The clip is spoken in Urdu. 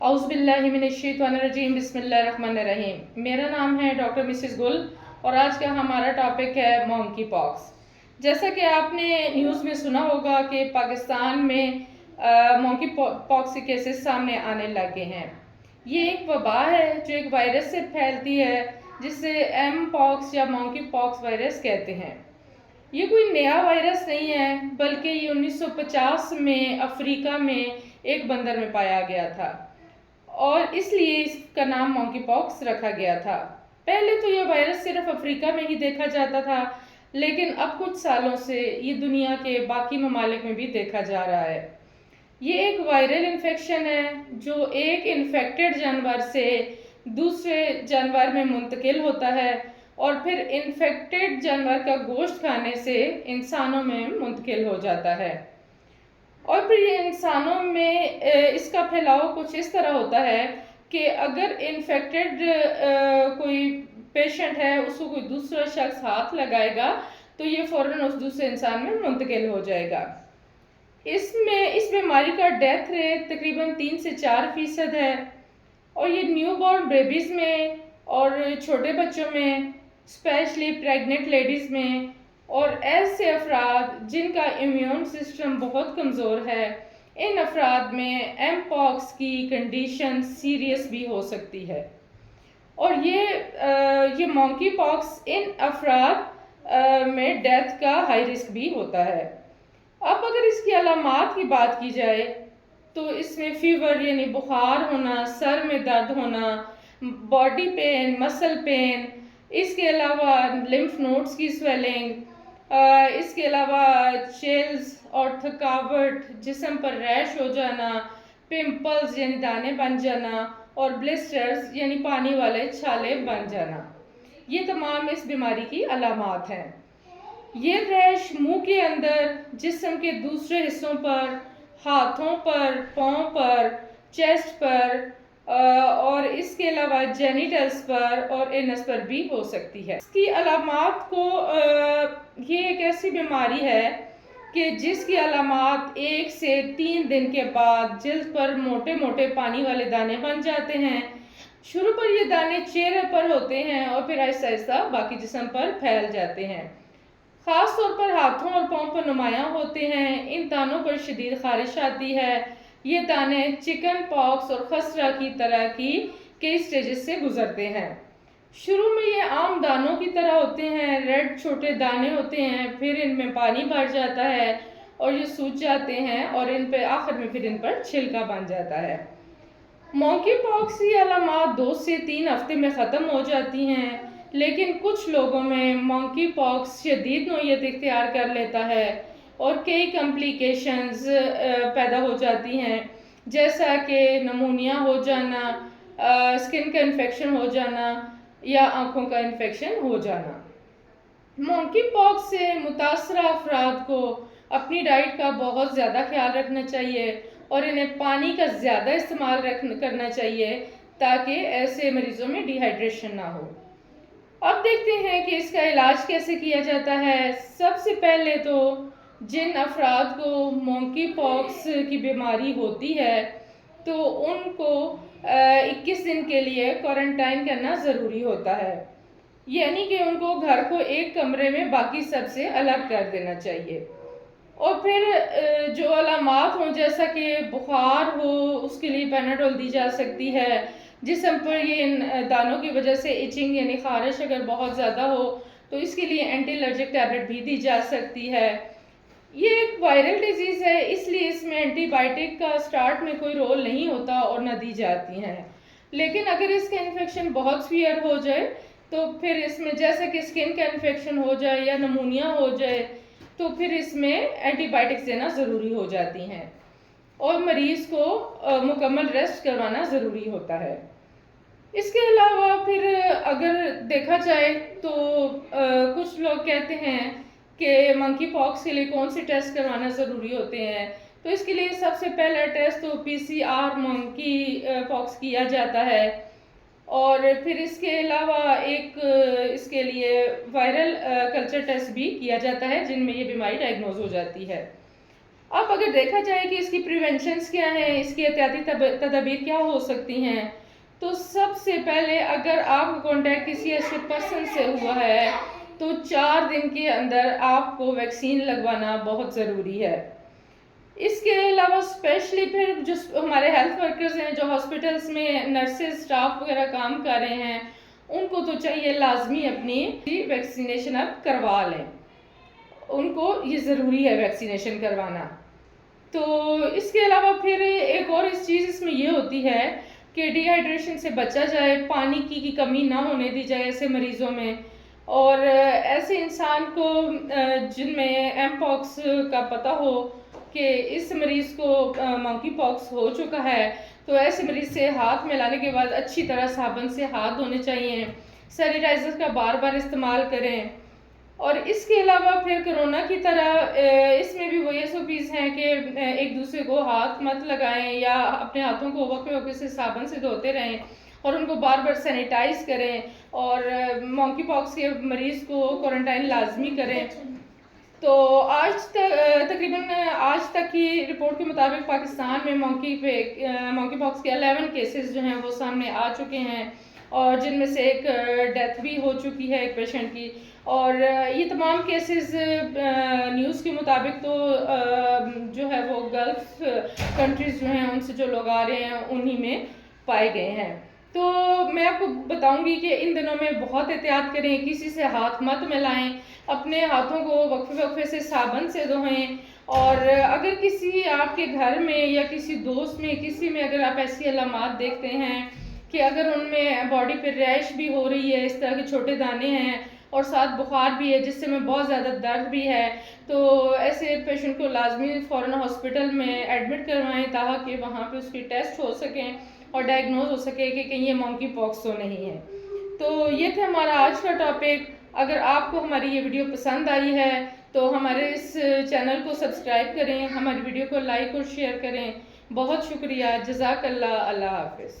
اعوذ باللہ من الشیطان الرجیم، بسم اللہ الرحمن الرحیم۔ میرا نام ہے ڈاکٹر مسز گل اور آج کا ہمارا ٹاپک ہے مونکی پاکس۔ جیسا کہ آپ نے نیوز میں سنا ہوگا کہ پاکستان میں مونکی پاکس کے کیسز سامنے آنے لگے ہیں۔ یہ ایک وبا ہے جو ایک وائرس سے پھیلتی ہے جسے ایم پاکس یا مونکی پاکس وائرس کہتے ہیں۔ یہ کوئی نیا وائرس نہیں ہے بلکہ یہ 1950 میں افریقہ میں ایک بندر میں پایا گیا تھا اور اس لیے اس کا نام مونکی پاکس رکھا گیا تھا۔ پہلے تو یہ وائرس صرف افریقہ میں ہی دیکھا جاتا تھا، لیکن اب کچھ سالوں سے یہ دنیا کے باقی ممالک میں بھی دیکھا جا رہا ہے۔ یہ ایک وائرل انفیکشن ہے جو ایک انفیکٹڈ جانور سے دوسرے جانور میں منتقل ہوتا ہے اور پھر انفیکٹڈ جانور کا گوشت کھانے سے انسانوں میں منتقل ہو جاتا ہے۔ اور پھر یہ انسانوں میں اس کا پھیلاؤ کچھ اس طرح ہوتا ہے کہ اگر انفیکٹڈ کوئی پیشنٹ ہے، اس کو کوئی دوسرا شخص ہاتھ لگائے گا تو یہ فوراً اس دوسرے انسان میں منتقل ہو جائے گا۔ اس بیماری کا ڈیتھ ریٹ تقریباً 3 سے 4% ہے اور یہ نیو بورن بیبیز میں اور چھوٹے بچوں میں، اسپیشلی پریگننٹ لیڈیز میں اور ایسے افراد جن کا امیون سسٹم بہت کمزور ہے، ان افراد میں ایم پاکس کی کنڈیشن سیریس بھی ہو سکتی ہے۔ اور یہ مونکی پاکس ان افراد میں ڈیتھ کا ہائی رسک بھی ہوتا ہے۔ اب اگر اس کی علامات کی بات کی جائے تو اس میں فیور یعنی بخار ہونا، سر میں درد ہونا، باڈی پین، مسل پین، اس کے علاوہ لمف نوڈز کی سویلنگ، اس کے علاوہ چلز اور تھکاوٹ، جسم پر ریش ہو جانا، پمپلز یعنی دانے بن جانا اور بلسٹرز یعنی پانی والے چھالے بن جانا، یہ تمام اس بیماری کی علامات ہیں۔ یہ ریش منہ کے اندر، جسم کے دوسرے حصوں پر، ہاتھوں پر، پاؤں پر، چیسٹ پر اور اس کے علاوہ جینیٹلز پر اور اینس پر بھی ہو سکتی ہے۔ اس کی علامات کو یہ ایک ایسی بیماری ہے کہ جس کی علامات 1 سے 3 دن کے بعد جلد پر موٹے موٹے پانی والے دانے بن جاتے ہیں۔ شروع پر یہ دانے چہرے پر ہوتے ہیں اور پھر آہستہ آہستہ باقی جسم پر پھیل جاتے ہیں۔ خاص طور پر ہاتھوں اور پاؤں پر نمایاں ہوتے ہیں۔ ان دانوں پر شدید خارش آتی ہے۔ یہ دانے چکن پاکس اور خسرہ کی طرح کی کئی سٹیجز سے گزرتے ہیں۔ شروع میں یہ عام دانوں کی طرح ہوتے ہیں، ریڈ چھوٹے دانے ہوتے ہیں، پھر ان میں پانی بھر جاتا ہے اور یہ سوج جاتے ہیں اور ان پہ آخر میں پھر ان پر چھلکا بن جاتا ہے۔ مونکی پاکس کی علامات 2 سے 3 ہفتے میں ختم ہو جاتی ہیں، لیکن کچھ لوگوں میں مونکی پاکس شدید نوعیت اختیار کر لیتا ہے اور کئی کمپلیکیشنز پیدا ہو جاتی ہیں، جیسا کہ نمونیا ہو جانا، اسکن کا انفیکشن ہو جانا یا آنکھوں کا انفیکشن ہو جانا۔ مونکی پاکس سے متاثرہ افراد کو اپنی ڈائٹ کا بہت زیادہ خیال رکھنا چاہیے اور انہیں پانی کا زیادہ استعمال کرنا چاہیے تاکہ ایسے مریضوں میں ڈی ہائیڈریشن نہ ہو۔ اب دیکھتے ہیں کہ اس کا علاج کیسے کیا جاتا ہے۔ سب سے پہلے تو جن افراد کو مونکی پاکس کی بیماری ہوتی ہے تو ان کو 21 دن کے لیے کوارنٹائن کرنا ضروری ہوتا ہے، یعنی کہ ان کو گھر کو ایک کمرے میں باقی سب سے الگ کر دینا چاہیے۔ اور پھر جو علامات ہوں جیسا کہ بخار ہو اس کے لیے پیناڈول دی جا سکتی ہے، جسم پر یہ دانوں کی وجہ سے ایچنگ یعنی خارش اگر بہت زیادہ ہو تو اس کے لیے اینٹی الرجک ٹیبلٹ بھی دی جا سکتی ہے۔ یہ ایک وائرل ڈیزیز ہے، اس لیے اس میں اینٹی بائیوٹک کا سٹارٹ میں کوئی رول نہیں ہوتا اور نہ دی جاتی ہیں، لیکن اگر اس کا انفیکشن بہت سیویئر ہو جائے تو پھر اس میں جیسے کہ اسکن کا انفیکشن ہو جائے یا نمونیا ہو جائے تو پھر اس میں اینٹی بائیوٹکس دینا ضروری ہو جاتی ہیں اور مریض کو مکمل ریسٹ کروانا ضروری ہوتا ہے۔ اس کے علاوہ پھر اگر دیکھا جائے تو کچھ لوگ کہتے ہیں کہ مونکی پاکس کے لیے کون سے ٹیسٹ کروانا ضروری ہوتے ہیں، تو اس کے لیے سب سے پہلا ٹیسٹ تو PCR مونکی پاکس کیا جاتا ہے اور پھر اس کے علاوہ ایک اس کے لیے وائرل کلچر ٹیسٹ بھی کیا جاتا ہے جن میں یہ بیماری ڈائگنوز ہو جاتی ہے۔ اب اگر دیکھا جائے کہ اس کی پریونشنز کیا ہیں، اس کی احتیاطی تدابیر کیا ہو سکتی ہیں، تو سب سے پہلے اگر آپ کا کانٹیکٹ کسی ایسے پرسن سے ہوا ہے تو 4 دن کے اندر آپ کو ویکسین لگوانا بہت ضروری ہے۔ اس کے علاوہ اسپیشلی پھر جو ہمارے ہیلتھ ورکرز ہیں، جو ہاسپٹلس میں نرسز اسٹاف وغیرہ کام کر رہے ہیں، ان کو تو چاہیے لازمی اپنی ویکسینیشن اب کروا لیں، ان کو یہ ضروری ہے ویکسینیشن کروانا۔ تو اس کے علاوہ پھر ایک اور اس چیز اس میں یہ ہوتی ہے کہ ڈی ہائیڈریشن سے بچا جائے، پانی کی کمی نہ ہونے دی جائے ایسے مریضوں میں، اور ایسے انسان کو جن میں ایم پاکس کا پتہ ہو کہ اس مریض کو مونکی پاکس ہو چکا ہے، تو ایسے مریض سے ہاتھ ملانے کے بعد اچھی طرح صابن سے ہاتھ دھونے چاہیے، سینیٹائزر کا بار بار استعمال کریں۔ اور اس کے علاوہ پھر کرونا کی طرح اس میں بھی وہی ایسوپیز ہیں کہ ایک دوسرے کو ہاتھ مت لگائیں یا اپنے ہاتھوں کو وقفے وقفے سے صابن سے دھوتے رہیں اور ان کو بار بار سینیٹائز کریں، اور مونکی پاکس کے مریض کو کوارنٹائن لازمی کریں۔ تو تقریباً آج تک کی رپورٹ کے مطابق پاکستان میں مونکی پاکس کے 11 کیسز جو ہیں وہ سامنے آ چکے ہیں، اور جن میں سے ایک ڈیتھ بھی ہو چکی ہے ایک پیشنٹ کی، اور یہ تمام کیسز نیوز کے مطابق تو جو ہے وہ گلف کنٹریز جو ہیں ان سے جو لوگ آ رہے ہیں انہی میں پائے گئے ہیں۔ تو میں آپ کو بتاؤں گی کہ ان دنوں میں بہت احتیاط کریں، کسی سے ہاتھ مت ملائیں، اپنے ہاتھوں کو وقفے وقفے سے صابن سے دھوئیں، اور اگر کسی آپ کے گھر میں یا کسی دوست میں کسی میں اگر آپ ایسی علامات دیکھتے ہیں کہ اگر ان میں باڈی پہ ریش بھی ہو رہی ہے، اس طرح کے چھوٹے دانے ہیں اور ساتھ بخار بھی ہے جس سے میں بہت زیادہ درد بھی ہے، تو ایسے پیشنٹ کو لازمی فوراً ہاسپٹل میں ایڈمٹ کروائیں تاکہ وہاں پہ اس کی ٹیسٹ ہو سکیں اور ڈائگنوز ہو سکے کہ کہیں یہ مونکی پاکس تو نہیں ہے۔ تو یہ تھا ہمارا آج کا ٹاپک۔ اگر آپ کو ہماری یہ ویڈیو پسند آئی ہے تو ہمارے اس چینل کو سبسکرائب کریں، ہماری ویڈیو کو لائک اور شیئر کریں۔ بہت شکریہ، جزاک اللہ، اللہ حافظ۔